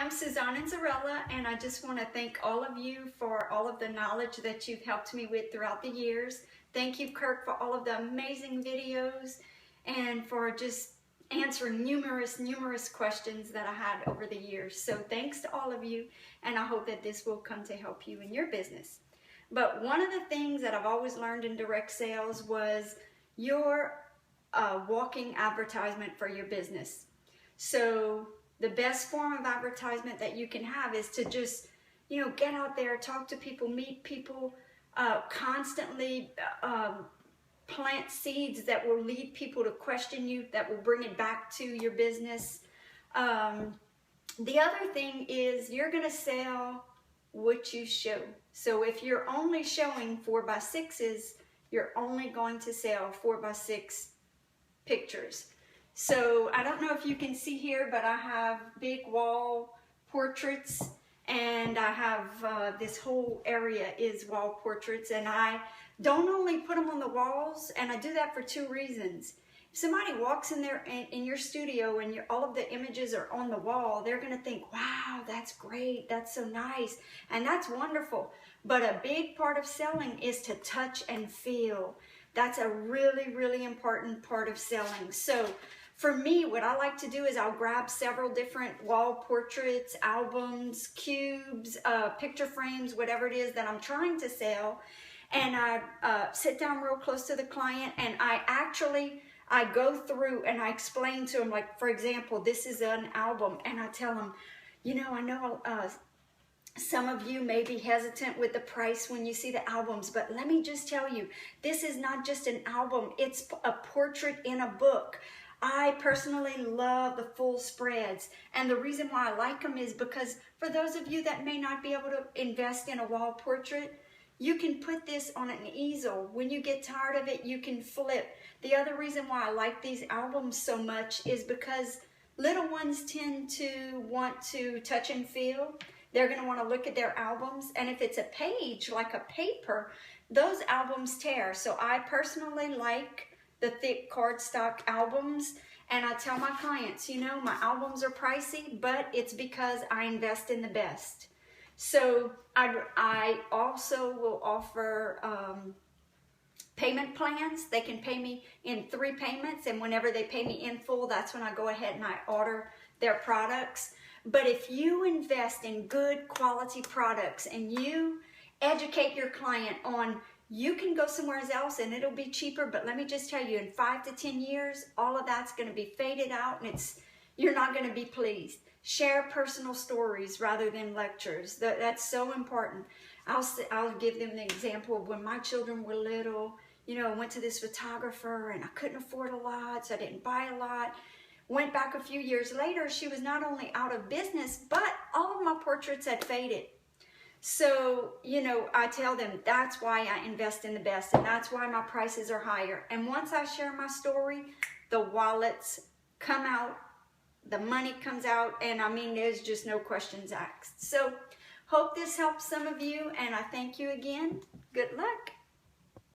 I'm Suzanne Inzerella, and I just want to thank all of you for all of the knowledge that you've helped me with throughout the years. Thank you, Kirk, for all of the amazing videos and for just answering numerous questions that I had over the years. So thanks to all of you, and I hope that this will come to help you in your business. But one of the things that I've always learned in direct sales was your walking advertisement for your business. So the best form of advertisement that you can have is to just, get out there, talk to people, meet people, constantly plant seeds that will lead people to question you, that will bring it back to your business. The other thing is you're going to sell what you show. So if you're only showing 4x6s, you're only going to sell 4x6 pictures. So I don't know if you can see here, but I have big wall portraits, and I have this whole area is wall portraits, and I don't only put them on the walls, and I do that for two reasons. If somebody walks in there in your studio and all of the images are on the wall, they're going to think, wow, that's great, that's so nice, and that's wonderful. But a big part of selling is to touch and feel. That's a really important part of selling. So for me, what I like to do is I'll grab several different wall portraits, albums, cubes, picture frames, whatever it is that I'm trying to sell, and I sit down real close to the client, and I go through and I explain to them, like, for example, this is an album, and I tell them, I know some of you may be hesitant with the price when you see the albums, but let me just tell you, this is not just an album, it's a portrait in a book. I personally love the full spreads, and the reason why I like them is because for those of you that may not be able to invest in a wall portrait, you can put this on an easel. When you get tired of it, you can flip. The other reason why I like these albums so much is because little ones tend to want to touch and feel. They're going to want to look at their albums, and if it's a page, like a paper, those albums tear. So I personally like the thick cardstock albums, and I tell my clients, my albums are pricey, but it's because I invest in the best. So I also will offer payment plans. They can pay me in 3 payments, and whenever they pay me in full, that's when I go ahead and I order their products. But if you invest in good quality products and you educate your client on, you can go somewhere else and it'll be cheaper, but let me just tell you, in 5 to 10 years, all of that's going to be faded out, and you're not going to be pleased. Share personal stories rather than lectures. That's so important. I'll give them the example of when my children were little. I went to this photographer and I couldn't afford a lot, so I didn't buy a lot. Went back a few years later, she was not only out of business, but all of my portraits had faded. So, I tell them that's why I invest in the best, and that's why my prices are higher. And once I share my story, the wallets come out, the money comes out, and there's just no questions asked. So, hope this helps some of you, and I thank you again. Good luck.